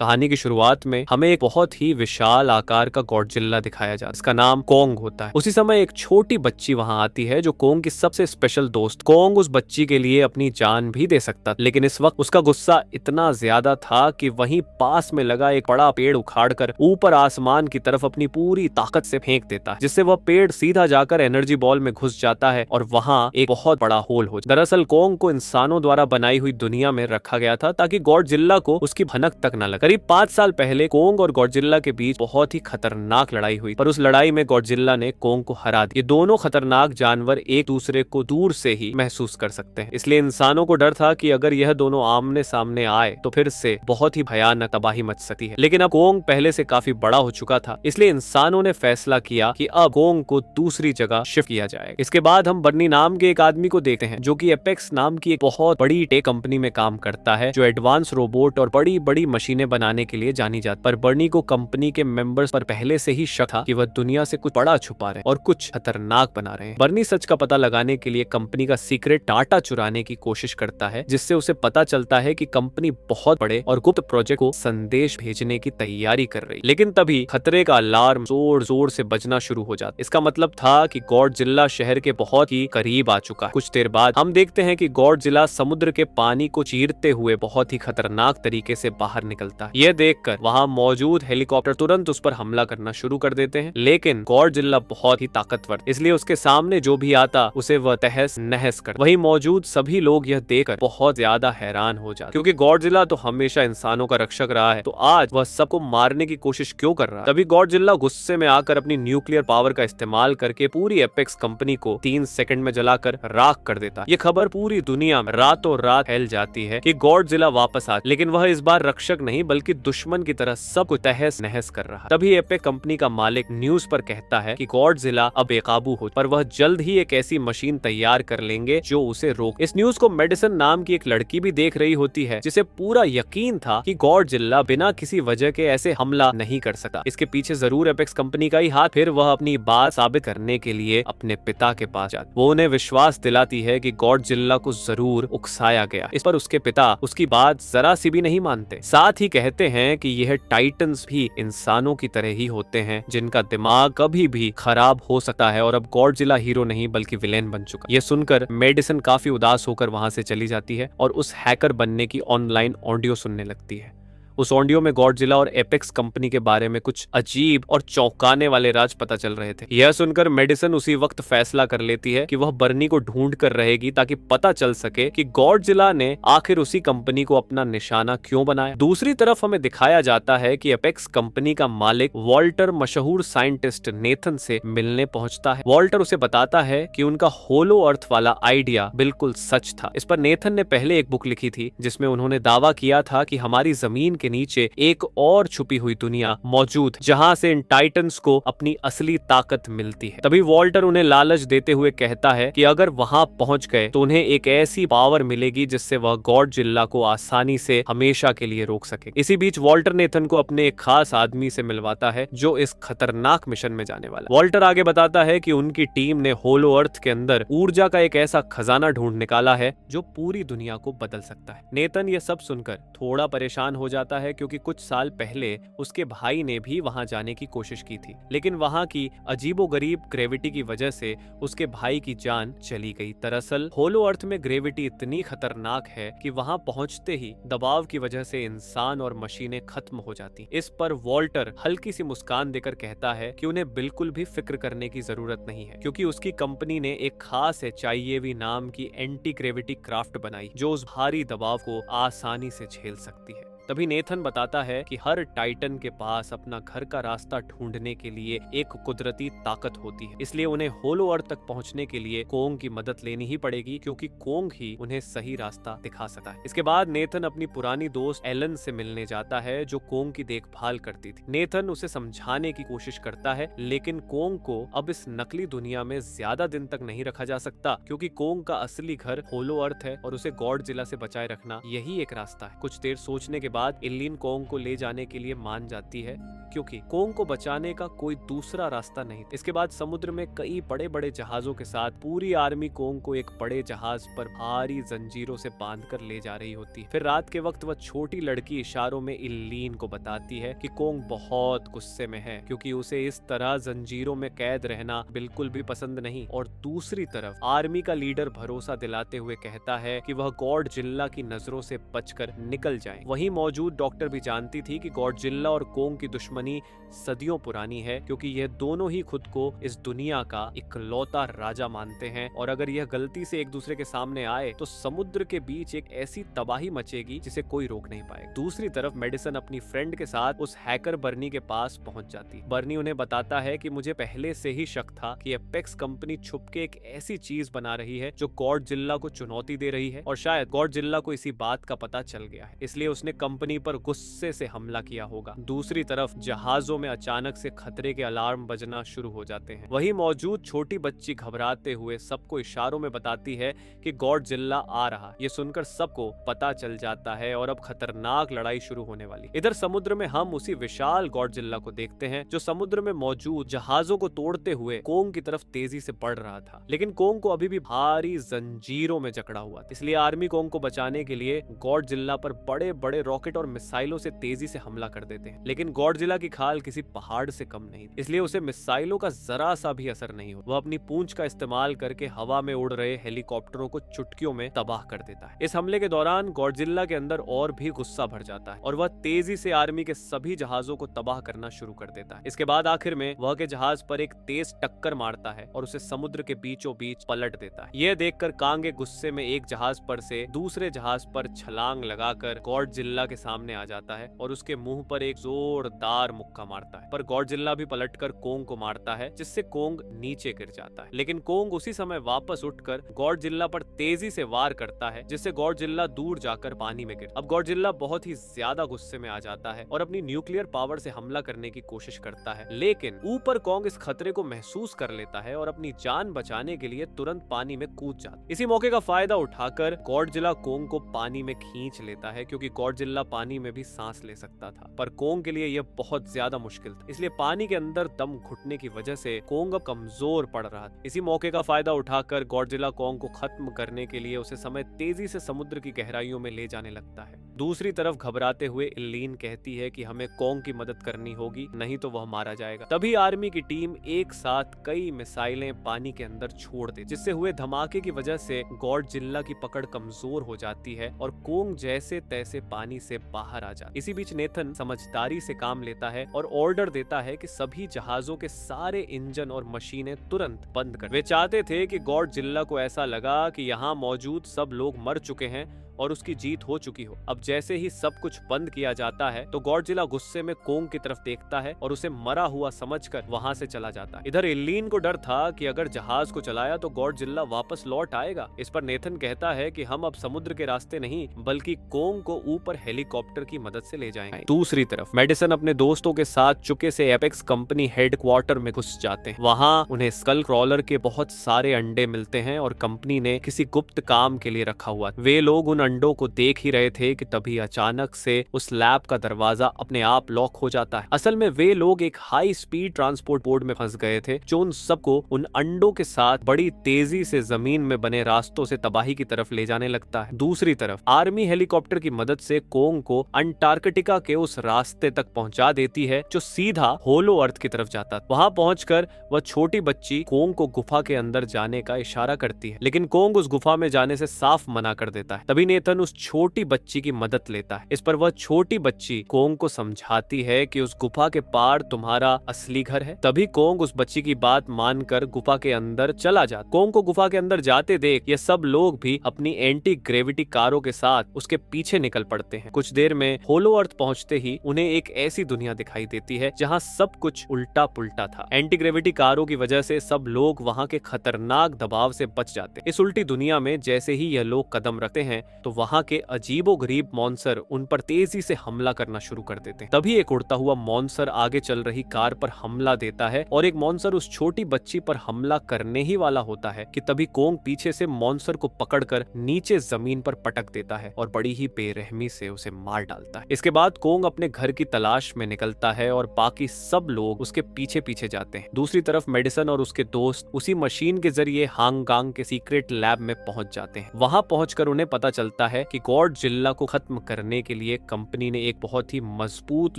कहानी की शुरुआत में हमें एक बहुत ही विशाल आकार का गॉडजिला दिखाया जाता है। इसका नाम कोंग होता है। उसी समय एक छोटी बच्ची वहां आती है जो कोंग की सबसे स्पेशल दोस्त। कोंग उस बच्ची के लिए अपनी जान भी दे सकता, लेकिन इस वक्त उसका गुस्सा इतना ज्यादा था कि वहीं पास में लगा एक बड़ा पेड़ उखाड़कर ऊपर आसमान की तरफ अपनी पूरी ताकत से फेंक देता है, जिससे वह पेड़ सीधा जाकर एनर्जी बॉल में घुस जाता है और वहां एक बहुत बड़ा होल हो जाता है। दरअसल कोंग को इंसानों द्वारा बनाई हुई दुनिया में रखा गया था ताकि गॉडजिला को उसकी भनक तक न लगे। करीब 5 साल पहले कोंग और गॉडजिला के बीच बहुत ही खतरनाक लड़ाई हुई, पर उस लड़ाई में गॉडजिला ने कोंग को हरा दिया। ये दोनों खतरनाक जानवर एक दूसरे को दूर से ही महसूस कर सकते हैं, इसलिए इंसानों को डर था कि अगर यह दोनों आमने सामने आए तो फिर से बहुत ही भयानक तबाही मच सकती है। लेकिन अब कोंग पहले से काफी बड़ा हो चुका था, इसलिए इंसानों ने फैसला किया कि अब कोंग को दूसरी जगह शिफ्ट किया जाएगा। इसके बाद हम बर्नी नाम के एक आदमी को देखते हैं जो कि एपेक्स नाम की एक बहुत बड़ी टेक कंपनी में काम करता है, जो एडवांस रोबोट और बड़ी बड़ी मशीनें बनाने के लिए जानी जाती। पर बर्नी को कंपनी के मेंबर्स पर पहले से ही शक था कि वह दुनिया से कुछ बड़ा छुपा रहे हैं और कुछ खतरनाक बना रहे हैं। बर्नी सच का पता लगाने के लिए कंपनी का सीक्रेट डाटा चुराने की कोशिश करता है, जिससे उसे पता चलता है कि कंपनी बहुत बड़े और गुप्त प्रोजेक्ट को संदेश भेजने की तैयारी कर रही। लेकिन तभी खतरे का अलार्म जोर जोर से बजना शुरू हो जाता। इसका मतलब था कि गॉडजिला शहर के बहुत ही करीब आ चुका है। कुछ देर बाद हम देखते हैं कि गॉडजिला समुद्र के पानी को चीरते हुए बहुत ही खतरनाक तरीके से बाहर निकलता है। यह देखकर वहां मौजूद हेलीकॉप्टर तुरंत उस पर हमला करना शुरू कर देते हैं, लेकिन गॉडजिला बहुत ही ताकतवर, इसलिए उसके सामने जो भी आता उसे वह तहस नहस कर। वहीं मौजूद सभी लोग यह देखकर बहुत ज्यादा हैरान हो जाते, क्योंकि गॉडजिला तो हमेशा इंसानों का रक्षक रहा है, तो आज वह सबको मारने की कोशिश क्यों कर रहा है। तभी गॉडजिला गुस्से में आकर अपनी न्यूक्लियर पावर का इस्तेमाल करके पूरी एपेक्स कंपनी को 3 सेकंड में जलाकर राख कर देता है। ये खबर पूरी दुनिया में रातों रात फैल जाती है कि गॉडजिला वापस आ, लेकिन वह इस बार रक्षक नहीं बल्कि दुश्मन की तरह सबको तहस नहस कर रहा है। तभी एपेक कंपनी का मालिक न्यूज पर कहता है कि गॉडजिला अब बेकाबू हो, पर वह जल्द ही एक ऐसी मशीन तैयार कर लेंगे जो उसे रोक। इस न्यूज को मेडिसन नाम की एक लड़की भी देख रही होती है, जिसे पूरा यकीन था कि गॉडजिला बिना किसी वजह के ऐसे हमला नहीं कर सकता। इसके पीछे जरूर एपेक्स कंपनी का ही हाथ। फिर वह अपनी बात साबित करने के लिए अपने पिता के पास जाती। वो उन्हें विश्वास दिलाती है कि गॉडजिला को जरूर उकसाया गया। इस पर उसके पिता उसकी बात जरा सी भी नहीं मानते, साथ ही कहते हैं कि यह टाइटन्स भी इंसानों की तरह ही होते हैं, जिनका दिमाग कभी भी खराब हो सकता है। और अब गॉडजिला हीरो नहीं बल्कि विलेन बन चुका। यह सुनकर मेडिसन काफी उदास होकर वहां से चली जाती है और उस हैकर बनने की ऑनलाइन ऑडियो सुनने लगती है। उस ऑडियो में गॉडजिला और एपेक्स कंपनी के बारे में कुछ अजीब और चौंकाने वाले राज पता चल रहे थे। यह सुनकर मेडिसन उसी वक्त फैसला कर लेती है कि वह बर्नी को ढूंढ कर रहेगी ताकि पता चल सके कि गॉडजिला ने आखिर उसी कंपनी को अपना निशाना क्यों बनाया। दूसरी तरफ हमें दिखाया जाता है कि एपेक्स कंपनी का मालिक वॉल्टर मशहूर साइंटिस्ट नेथन से मिलने पहुंचता है। वॉल्टर उसे बताता है कि उनका होलो अर्थ वाला आइडिया बिल्कुल सच था। इस पर नेथन ने पहले एक बुक लिखी थी जिसमें उन्होंने दावा किया था कि हमारी जमीन के नीचे एक और छुपी हुई दुनिया मौजूद, जहां से इन टाइटन्स को अपनी असली ताकत मिलती है। तभी वॉल्टर उन्हें लालच देते हुए कहता है कि अगर वहां पहुंच गए तो उन्हें एक ऐसी पावर मिलेगी जिससे वह गॉडजिला को आसानी से हमेशा के लिए रोक सके। इसी बीच वॉल्टर नेथन को अपने एक खास आदमी से मिलवाता है जो इस खतरनाक मिशन में जाने वाला। वॉल्टर आगे बताता है कि उनकी टीम ने होलो अर्थ के अंदर ऊर्जा का एक ऐसा खजाना ढूंढ निकाला है जो पूरी दुनिया को बदल सकता है। नेथन ये सब सुनकर थोड़ा परेशान हो जाता है, क्योंकि कुछ साल पहले उसके भाई ने भी वहां जाने की कोशिश की थी, लेकिन वहां की अजीबोगरीब ग्रेविटी की वजह से उसके भाई की जान चली गई। दरअसल होलो अर्थ में ग्रेविटी इतनी खतरनाक है कि वहां पहुंचते ही दबाव की वजह से इंसान और मशीनें खत्म हो जाती। इस पर वॉल्टर हल्की सी मुस्कान देकर कहता है कि उन्हें बिल्कुल भी फिक्र करने की जरूरत नहीं है, क्योंकि उसकी कंपनी ने एक खास HIAV नाम की एंटी ग्रेविटी क्राफ्ट बनाई जो उस भारी दबाव को आसानी से झेल सकती है। तभी नेथन बताता है कि हर टाइटन के पास अपना घर का रास्ता ढूंढने के लिए एक कुदरती ताकत होती है, इसलिए उन्हें होलो अर्थ तक पहुंचने के लिए कोंग की मदद लेनी ही पड़ेगी, क्योंकि कोंग ही उन्हें सही रास्ता दिखा सकता है। इसके बाद नेथन अपनी पुरानी दोस्त एलन से मिलने जाता है जो कोंग की देखभाल करती थी। नेथन उसे समझाने की कोशिश करता है, लेकिन कोंग को अब इस नकली दुनिया में ज्यादा दिन तक नहीं रखा जा सकता, क्योंकि कोंग का असली घर होलो अर्थ है और उसे गॉडजिला से बचाए रखना यही एक रास्ता है। कुछ देर सोचने के बाद बाद इल्लिन कोंग को ले जाने के लिए मान जाती है क्योंकि कोंग को बचाने का कोई दूसरा रास्ता नहीं। इसके बाद समुद्र में कई बड़े बड़े जहाजों के साथ पूरी आर्मी कोंग को एक बड़े जहाज पर भारी जंजीरों से बांधकर ले जा रही होती है। फिर रात के वक्त वह छोटी लड़की इशारों में इल्लिन को बताती है कि कोंग बहुत गुस्से में है क्योंकि उसे इस तरह जंजीरों में कैद रहना बिल्कुल भी पसंद नहीं। और दूसरी तरफ आर्मी का लीडर भरोसा दिलाते हुए कहता है कि वह गॉडजिला की नजरों से बचकर निकल जाए। वहीं मौजूद डॉक्टर भी जानती थी कि गॉडजिला और कोंग की दुश्मनी सदियों पुरानी है क्योंकि यह दोनों ही खुद को इस दुनिया का इकलौता राजा मानते हैं और अगर यह गलती से एक दूसरे के सामने आए तो समुद्र के बीच एक ऐसी तबाही मचेगी जिसे कोई रोक नहीं पाएगा। दूसरी तरफ मेडिसन अपनी फ्रेंड के साथ उस हैकर बर्नी के पास पहुंच जाती। बर्नी उन्हें बताता है कि मुझे पहले से ही शक था कि एपेक्स कंपनी छुपके एक ऐसी चीज बना रही है जो गॉडजिला को चुनौती दे रही है और शायद गॉडजिला को इसी बात का पता चल गया है, इसलिए उसने कंपनी पर गुस्से से हमला किया होगा। दूसरी तरफ जहाजों में अचानक से खतरे के अलार्म बजना शुरू हो जाते हैं। वहीं मौजूद छोटी बच्ची घबराते हुए सबको इशारों में बताती है कि गॉडजिला आ रहा। ये सुनकर सबको पता चल जाता है और अब खतरनाक लड़ाई शुरू होने वाली। इधर समुद्र में हम उसी विशाल गॉडजिला को देखते हैं जो समुद्र में मौजूद जहाजों को तोड़ते हुए कोंग की तरफ तेजी से बढ़ रहा था, लेकिन कोंग को अभी भी भारी जंजीरों में जकड़ा हुआ था। इसलिए आर्मी कोंग को बचाने के लिए गॉडजिला पर बड़े बड़े रॉकेट और मिसाइलों से तेजी से हमला कर देते हैं, लेकिन गॉडजिला की खाल किसी पहाड़ से कम नहीं, इसलिए उसे मिसाइलों का जरा सा भी असर नहीं हो। वह अपनी पूंछ का इस्तेमाल करके हवा में उड़ रहे हेलीकॉप्टरों को चुटकियों में तबाह कर देता है। इस हमले के दौरान गॉडजिला के अंदर और भी गुस्सा भर जाता है और वह तेजी से आर्मी के सभी जहाजों को तबाह करना शुरू कर देता है। इसके बाद आखिर में वह के जहाज पर एक तेज टक्कर मारता है और उसे समुद्र के बीचों बीच पलट देता है। यह देखकर कांगे गुस्से में एक जहाज पर से दूसरे जहाज पर छलांग लगाकर गॉडजिला के सामने आ जाता है और उसके मुंह पर एक जोरदार मुक्का मारता है, पर गॉडजिला भी पलटकर कोंग को मारता है जिससे कोंग नीचे गिर जाता है। लेकिन कोंग उसी समय वापस उठकर गॉडजिला पर तेजी से वार करता है जिससे गॉडजिला दूर जाकर पानी में गिर। अब गॉडजिला बहुत ही ज्यादा गुस्से में आ जाता है और अपनी न्यूक्लियर पावर से हमला करने की कोशिश करता है, लेकिन ऊपर कोंग इस खतरे को महसूस कर लेता है और अपनी जान बचाने के लिए तुरंत पानी में कूद जाता है। इसी मौके का फायदा उठाकर गॉडजिला कोंग को पानी में खींच लेता है क्योंकि गॉडजिला पानी में भी सांस ले सकता था, पर कोंग के लिए यह बहुत ज्यादा मुश्किल था, इसलिए पानी के अंदर दम घुटने की वजह से कोंग अब कमजोर पड़ रहा था। इसी मौके का फायदा उठाकर गॉडजिला कोंग को खत्म करने के लिए उसे समय तेजी से समुद्र की गहराइयों में ले जाने लगता है। दूसरी तरफ घबराते हुए इल्लिन कहती है कि हमें कोंग की मदद करनी होगी, नहीं तो वह मारा जाएगा। तभी आर्मी की टीम एक साथ कई मिसाइलें पानी के अंदर छोड़ दे, जिससे हुए धमाके की वजह से गॉडजिला की पकड़ कमजोर हो जाती है और कोंग जैसे तैसे पानी से बाहर आ जाता है। इसी बीच नेथन समझदारी से काम लेता है और ऑर्डर देता है कि सभी जहाजों के सारे इंजन और मशीनें तुरंत बंद कर। वे चाहते थे कि गॉडजिला को ऐसा लगा कि यहाँ मौजूद सब लोग मर चुके हैं और उसकी जीत हो चुकी हो। अब जैसे ही सब कुछ बंद किया जाता है तो गॉडजिला गुस्से में कोंग की तरफ देखता है और उसे मरा हुआ समझकर वहां से चला जाता है। इधर इल्लिन को डर था कि अगर जहाज को चलाया तो गॉडजिला वापस लौट आएगा। इस पर नेथन कहता है कि हम अब समुद्र के रास्ते नहीं बल्कि कोंग को ऊपर हेलीकॉप्टर की मदद से ले जाएंगे। दूसरी तरफ मेडिसन अपने दोस्तों के साथ चुपके से एपेक्स कंपनी हेडक्वार्टर में घुस जाते हैं। वहां उन्हें स्कल क्रॉलर के बहुत सारे अंडे मिलते हैं और कंपनी ने किसी गुप्त काम के लिए रखा हुआ। वे लोग उन अंडों को देख ही रहे थे कि तभी अचानक से उस लैब का दरवाजा अपने आप लॉक हो जाता है। असल में वे लोग एक हाई स्पीड ट्रांसपोर्ट बोर्ड में फंस गए थे जो उन सबको उन अंडों के साथ बड़ी तेजी से जमीन में बने रास्तों से तबाही की तरफ ले जाने लगता है। दूसरी तरफ आर्मी हेलीकॉप्टर की मदद से कोंग को अंटार्कटिका के उस रास्ते तक पहुंचा देती है जो सीधा होलो अर्थ की तरफ जाता है। वहां पहुंचकर वह छोटी बच्ची कोंग को गुफा के अंदर जाने का इशारा करती है, लेकिन कोंग उस गुफा में जाने से साफ मना कर देता है। तभी नेथन उस छोटी बच्ची की मदद लेता है। इस पर वह छोटी बच्ची कोंग को समझाती है कि उस गुफा के पार तुम्हारा असली घर है। तभी कोंग उस बच्ची की बात मानकर गुफा के अंदर चला जाता। कोंग को गुफा के अंदर जाते देख ये सब लोग भी अपनी एंटी ग्रेविटी कारों के साथ उसके पीछे निकल पड़ते हैं। कुछ देर में होलो अर्थ पहुंचते ही उन्हें एक ऐसी दुनिया दिखाई देती है जहां सब कुछ उल्टा पुल्टा था। एंटी ग्रेविटी कारों की वजह से सब लोग वहां के खतरनाक दबाव से बच जाते। इस उल्टी दुनिया में जैसे ही यह लोग कदम रखते हैं तो वहां के अजीबोगरीब मॉन्स्टर उन पर तेजी से हमला करना शुरू कर देते हैं। तभी एक उड़ता हुआ मॉन्स्टर आगे चल रही कार पर हमला देता है और एक मॉन्स्टर उस छोटी बच्ची पर हमला करने ही वाला होता है कि तभी कोंग पीछे से मॉन्स्टर को पकड़कर नीचे जमीन पर पटक देता है और बड़ी ही बेरहमी से उसे मार डालता है। इसके बाद कोंग अपने घर की तलाश में निकलता है और बाकी सब लोग उसके पीछे पीछे जाते हैं। दूसरी तरफ मेडिसन और उसके दोस्त उसी मशीन के जरिए हांगकांग के सीक्रेट लैब में पहुंच जाते हैं। वहां पहुंचकर उन्हें पता चलता है कि गॉडजिला को खत्म करने के लिए कंपनी ने एक बहुत ही मजबूत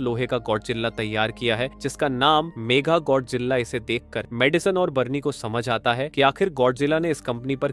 लोहे का गॉडजिला तैयार किया है जिसका नाम मेगा गॉडजिला। इसे देखकर मेडिसन और बर्नी को समझ आता है कि आखिर गॉडजिला ने इस कंपनी पर